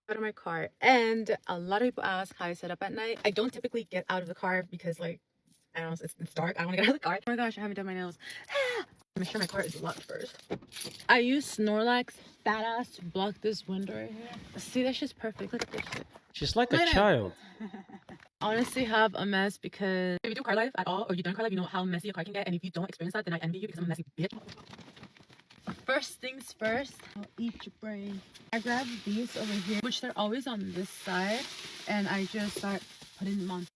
out of my car, and a lot of people ask how I set up at night. I don't typically get out of the car because, like, I don't know, it's dark. I don't want to get out of the car. Oh my gosh, I haven't done my nails. Make sure my car is locked first. I use Snorlax Badass to block this window right here. See, that shit's perfect. Look at this shit. She's like a child. Honestly, have a mess because if you do car life at all, or you done car life, you know how messy a car can get. And if you don't experience that, then I envy you because I'm a messy bitch. First things first, I'll eat your brain. I grab these over here, which they're always on this side, and I just start putting them on.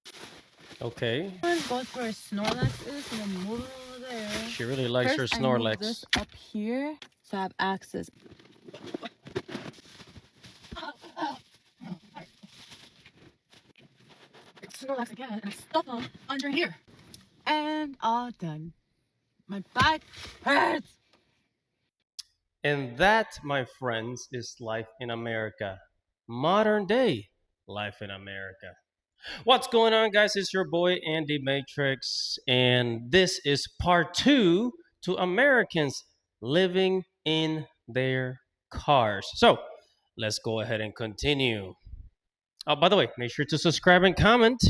Okay. One goes where Snorlax is in the middle there. She really likes her First, I move Snorlax. this up here so I have access. Snorlax again, and I stuff them under here. And all done. My back hurts. And that, my friends, is life in America. Modern day life in America. What's going on, guys? It's your boy Andy Matrix, and this is part 2 to Americans living in their cars. So let's go ahead and continue. Oh, by the way, make sure to subscribe and comment.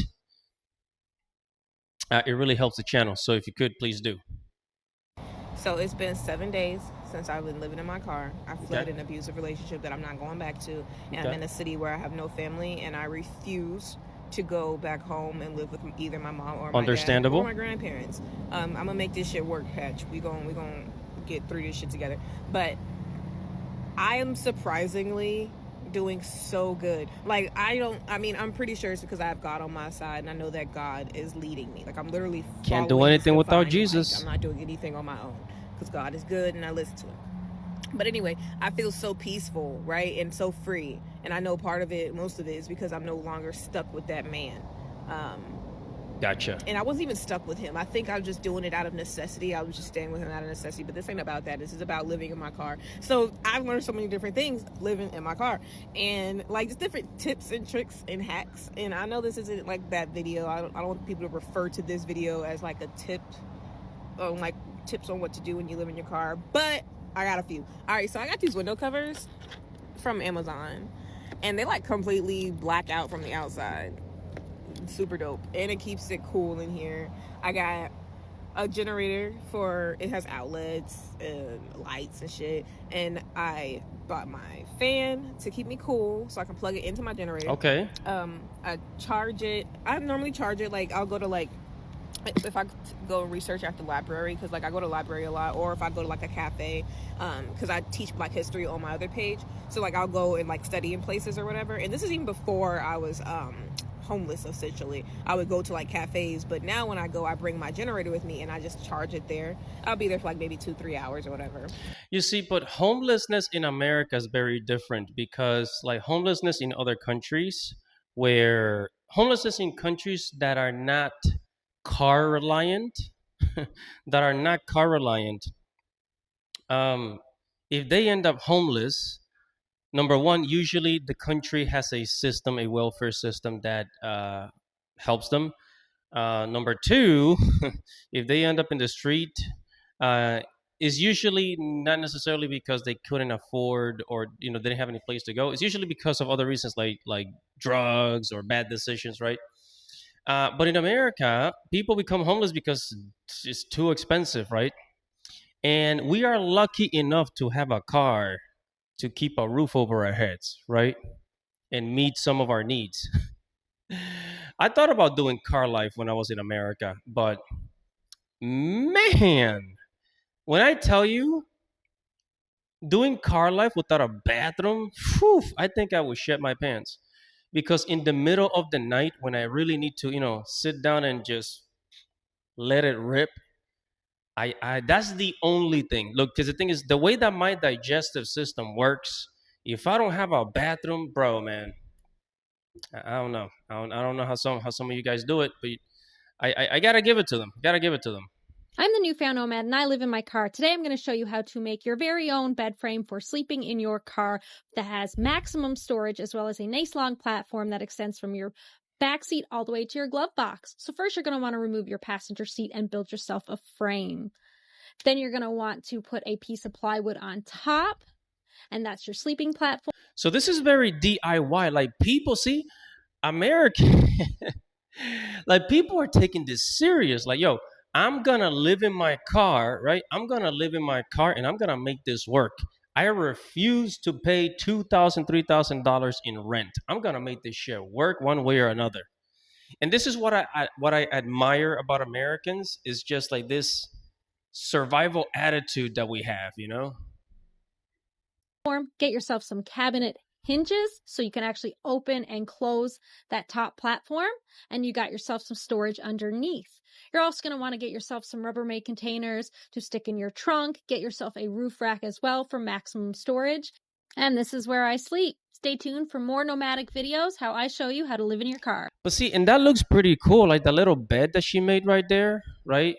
It really helps the channel, so if you could, please do. So it's been 7 days since I've been living in my car. I fled an abusive relationship that I'm not going back to. And I'm in a city where I have no family, and I refuse to go back home and live with either my mom or my dad or my grandparents. I'm gonna make this shit work, Patch. We gonna get through this shit together. But I am surprisingly doing so good. Like, I'm pretty sure it's because I have God on my side, and I know that God is leading me. Like, I'm literally can't do anything without Jesus. I'm not doing anything on my own because God is good and I listen to him. But anyway, I feel so peaceful, right? And so free. And I know part of it, most of it, is because I'm no longer stuck with that man. Gotcha. And I wasn't even stuck with him. I think I was just doing it out of necessity. I was just staying with him out of necessity. But this ain't about that. This is about living in my car. So I've learned so many different things living in my car. And like just different tips and tricks and hacks. And I know this isn't like that video. I don't want people to refer to this video as like a tip on like tips on what to do when you live in your car. But I got a few. All right, so I got these window covers from Amazon. And they like completely black out from the outside. Super dope, and it keeps it cool in here. I got a generator it has outlets and lights and shit, and I bought my fan to keep me cool so I can plug it into my generator. Okay. I charge it. I normally charge it like I'll go to like if I go research at the library, because like I go to the library a lot, or if I go to like a cafe, because I teach Black history on my other page, so like I'll go and like study in places or whatever. And this is even before I was homeless. Essentially, I would go to like cafes, but now when I go, I bring my generator with me and I just charge it there. I'll be there for like maybe 2-3 hours or whatever. You see, but homelessness in America is very different, because like homelessness in other countries, where homelessness in countries that are not car reliant, if they end up homeless, number one, usually the country has a system, a welfare system that helps them. Number two, if they end up in the street, is usually not necessarily because they couldn't afford, or they didn't have any place to go. It's usually because of other reasons, like drugs or bad decisions, right? But in America, people become homeless because it's too expensive, right? And we are lucky enough to have a car to keep a roof over our heads, right? And meet some of our needs. I thought about doing car life when I was in America, but man, when I tell you, doing car life without a bathroom, I think I would shit my pants. Because in the middle of the night, when I really need to, sit down and just let it rip, I that's the only thing. Look, because the thing is, the way that my digestive system works, if I don't have a bathroom, bro, man, I don't know. I don't know how some of you guys do it, but I gotta give it to them. I'm the Newfound Nomad, and I live in my car. Today I'm going to show you how to make your very own bed frame for sleeping in your car that has maximum storage, as well as a nice long platform that extends from your back seat all the way to your glove box. So first you're going to want to remove your passenger seat and build yourself a frame. Then you're going to want to put a piece of plywood on top. and that's your sleeping platform. So this is very DIY. Like people see American, like people are taking this serious. Like, yo, I'm gonna live in my car, right? I'm gonna live in my car and I'm gonna make this work. I refuse to pay $2,000, $3,000 in rent. I'm gonna make this shit work one way or another. And this is what I admire about Americans is just like this survival attitude that we have, you know? Get yourself some cabinet hinges so you can actually open and close that top platform, and you got yourself some storage underneath. You're also going to want to get yourself some Rubbermaid containers to stick in your trunk. Get yourself a roof rack as well for maximum storage. And this is where I sleep. Stay tuned for more nomadic videos, how I show you how to live in your car. But see, and that looks pretty cool, like the little bed that she made right there, right?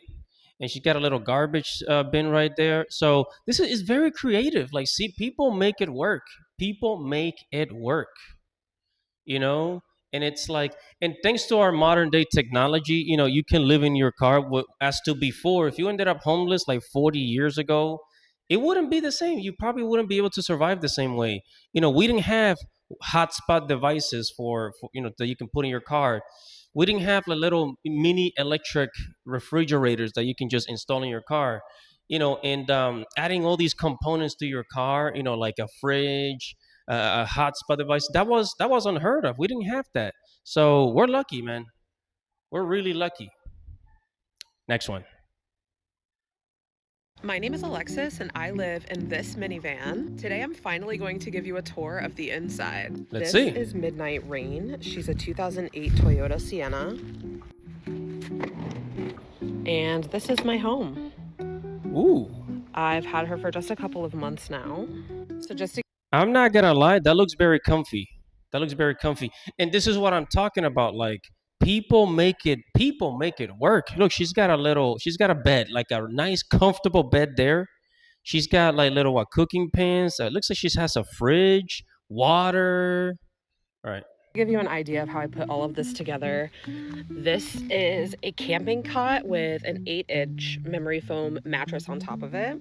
And she got a little garbage bin right there. So this is very creative. Like, see, people make it work. People make it work, you know? And it's like, and thanks to our modern day technology, you know, you can live in your car. As to before, if you ended up homeless like 40 years ago, it wouldn't be the same. You probably wouldn't be able to survive the same way. You know, we didn't have hotspot devices for you know, that you can put in your car. We didn't have like little mini electric refrigerators that you can just install in your car, you know, and adding all these components to your car, you know, like a fridge, a hotspot device. That was unheard of. We didn't have that. So we're lucky, man. We're really lucky. Next one. My name is Alexis and I live in this minivan. Today I'm finally going to give you a tour of the inside. Let's see. This is Midnight Rain. She's a 2008 Toyota Sienna. And this is my home. Ooh. I've had her for just a couple of months now. So just to I'm not gonna lie, that looks very comfy. That looks very comfy. And this is what I'm talking about. Like people make it work. Look, she's got a bed, like a nice, comfortable bed there. She's got like little cooking pans. It looks like she has a fridge, water. All right. give you an idea of how I put all of this together, this is a camping cot with an 8-inch memory foam mattress on top of it.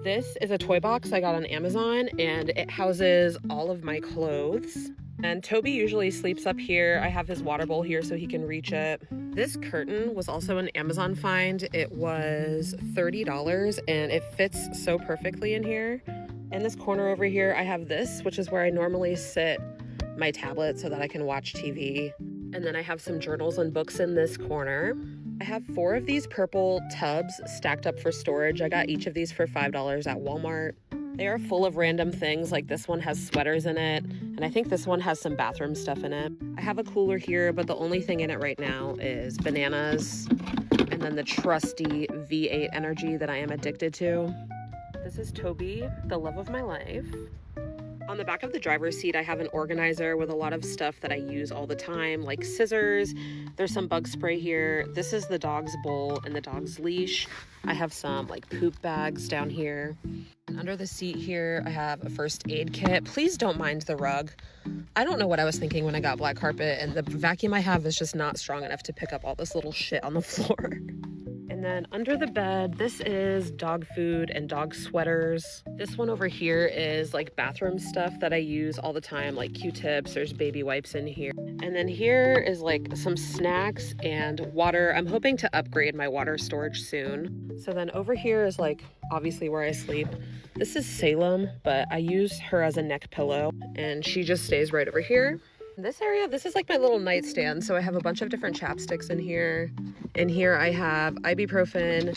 This is a toy box I got on Amazon, and it houses all of my clothes. And Toby usually sleeps up here. I have his water bowl here so he can reach it. This curtain was also an Amazon find. It was $30 and it fits so perfectly in here. In this corner over here, I have this, which is where I normally sit my tablet so that I can watch TV. And then I have some journals and books in this corner. I have 4 of these purple tubs stacked up for storage. I got each of these for $5 at Walmart. They are full of random things, like this one has sweaters in it, and I think this one has some bathroom stuff in it. I have a cooler here, but the only thing in it right now is bananas, and then the trusty V8 Energy that I am addicted to. This is Toby, the love of my life. On the back of the driver's seat, I have an organizer with a lot of stuff that I use all the time, like scissors. There's some bug spray here. This is the dog's bowl and the dog's leash. I have some like poop bags down here. And under the seat here, I have a first aid kit. Please don't mind the rug. I don't know what I was thinking when I got black carpet, and the vacuum I have is just not strong enough to pick up all this little shit on the floor. And then under the bed, this is dog food and dog sweaters. This one over here is like bathroom stuff that I use all the time, like Q-tips, there's baby wipes in here. And then here is like some snacks and water. I'm hoping to upgrade my water storage soon. So then over here is like obviously where I sleep. This is Salem, but I use her as a neck pillow and she just stays right over here. This area, this is like my little nightstand. So I have a bunch of different chapsticks in here. In here I have ibuprofen,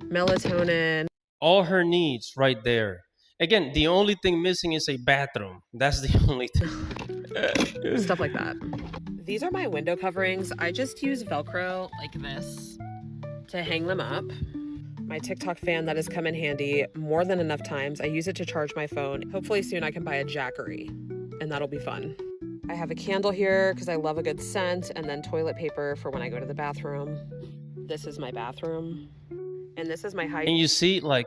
melatonin. All her needs right there. Again, the only thing missing is a bathroom. That's the only thing. Stuff like that. These are my window coverings. I just use Velcro like this to hang them up. My TikTok fan that has come in handy more than enough times. I use it to charge my phone. Hopefully soon I can buy a Jackery and that'll be fun. I have a candle here because I love a good scent, and then toilet paper for when I go to the bathroom. This is my bathroom. And this is my high. And you see like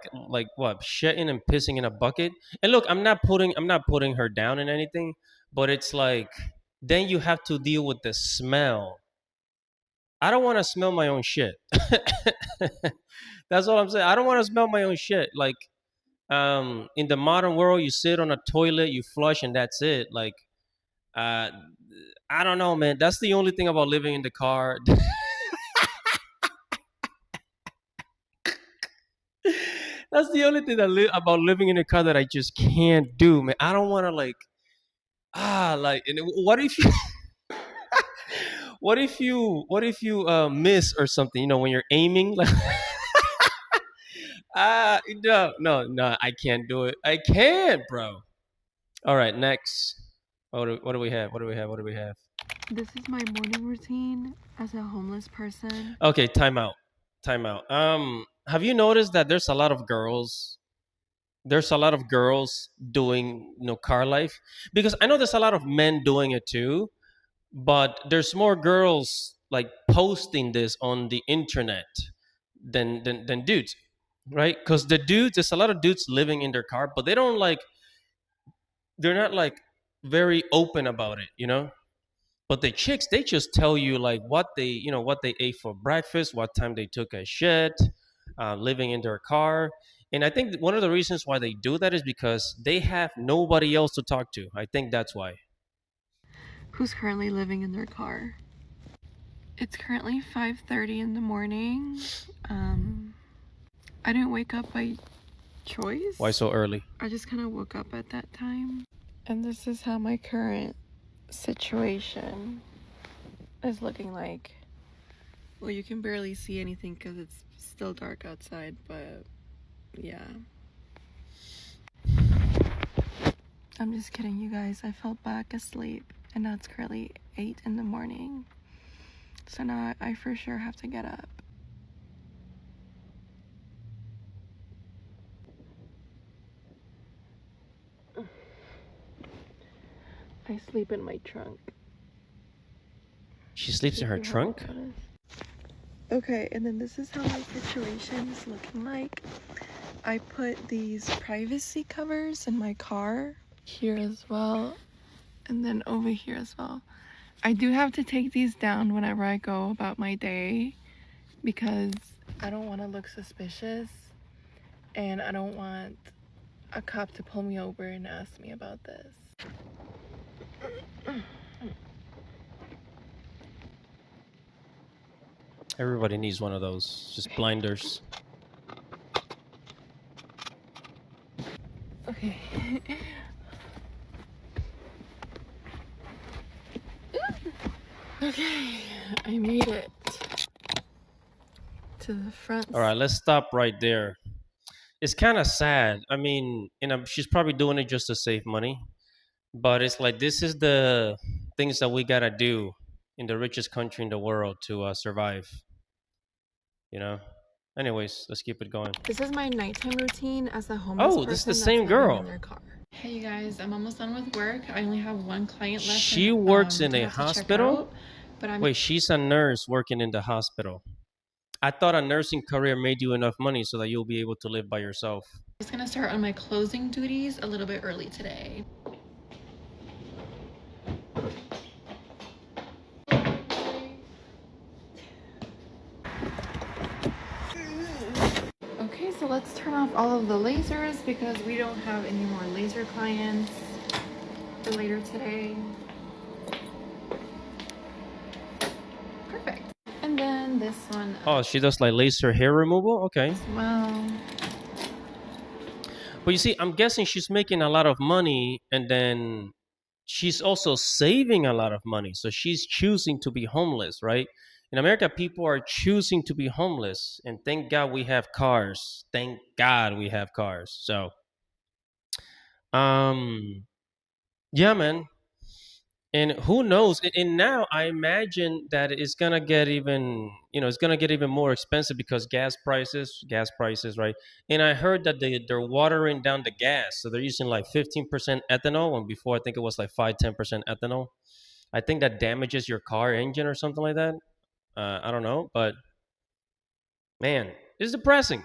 what, shitting and pissing in a bucket. And look, I'm not putting her down in anything, but it's like then you have to deal with the smell. I don't want to smell my own shit. That's all I'm saying. I don't want to smell my own shit. Like In the modern world, you sit on a toilet, you flush, and that's it. Like, uh, I don't know, man. That's the only thing about living in the car. That's the only thing about living in a car that I just can't do, man. I don't want to like. And what if you, what if you miss or something? You know, when you're aiming, like, no, I can't do it. I can't, bro. All right, next. What do we have? What do we have? What do we have? This is my morning routine as a homeless person. Okay, time out. Time out. Have you noticed that there's a lot of girls? There's a lot of girls doing, car life, because I know there's a lot of men doing it too, but there's more girls like posting this on the internet than dudes, right? Because the dudes, there's a lot of dudes living in their car, but they're not like very open about it, But the chicks, they just tell you like what they ate for breakfast, what time they took a shit, living in their car. And I think one of the reasons why they do that is because they have nobody else to talk to. I think that's why. Who's currently living in their car. It's currently 5:30 in the morning. I didn't wake up by choice. Why so early? I just kind of woke up at that time. And this is how my current situation is looking like. Well, you can barely see anything because it's still dark outside, but yeah. I'm just kidding, you guys. I fell back asleep and now it's currently 8 in the morning. So now I for sure have to get up. I sleep in my trunk. She sleeps in her trunk? Okay, and then this is how my situation is looking like. I put these privacy covers in my car here as well, and then over here as well. I do have to take these down whenever I go about my day because I don't want to look suspicious and I don't want a cop to pull me over and ask me about this. Everybody needs one of those. Just blinders. Okay. Okay, I made it to the front. All right, let's stop right there. It's kind of sad. I mean, she's probably doing it just to save money, but it's like this is the things that we gotta do in the richest country in the world to survive. Anyways, let's keep it going. This is my nighttime routine as a homeless person. Oh, this is the that's same living girl. in their car. Hey, you guys, I'm almost done with work. I only have one client left. She works in I a have to check hospital? out, but I'm Wait, she's a nurse working in the hospital. I thought a nursing career made you enough money so that you'll be able to live by yourself. just gonna start on my closing duties a little bit early today. Okay, so let's turn off all of the lasers because we don't have any more laser clients for later today. Perfect. And then this one Oh, she does like laser hair removal? Okay. as well. But you see, I'm guessing she's making a lot of money and then she's also saving a lot of money. So she's choosing to be homeless, right? In America, people are choosing to be homeless. And thank God we have cars. Thank God we have cars. So, yeah, man. And who knows? And now I imagine that it's gonna get even more expensive because gas prices, right? And I heard that they're watering down the gas, so they're using like 15% ethanol, when before I think it was like 5-10% ethanol. I think that damages your car engine or something like that. I don't know, but man, it's depressing.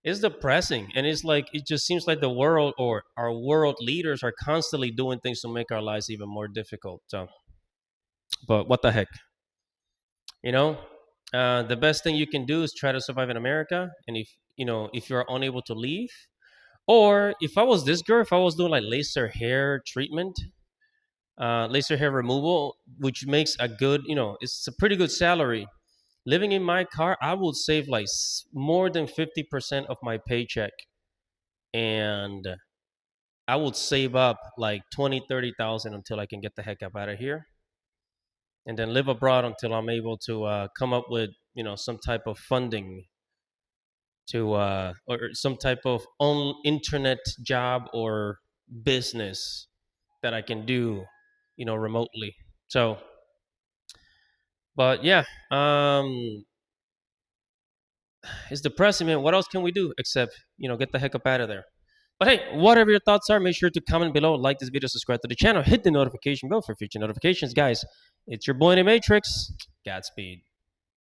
It's depressing, and it's like it just seems like the world or our world leaders are constantly doing things to make our lives even more difficult. So, but what the heck, the best thing you can do is try to survive in America, and if you're unable to leave, Or if I was this girl, if I was doing like laser hair treatment, laser hair removal, which makes a good, it's a pretty good salary. Living in my car, I would save like more than 50% of my paycheck. And I would save up like 20, 30,000 until I can get the heck up out of here. And then live abroad until I'm able to come up with, some type of funding to, or some type of own internet job or business that I can do, remotely. So, but yeah, it's depressing, man. What else can we do except, get the heck up out of there? But hey, whatever your thoughts are, make sure to comment below, like this video, subscribe to the channel, hit the notification bell for future notifications, guys. It's your boy in the Matrix. Godspeed.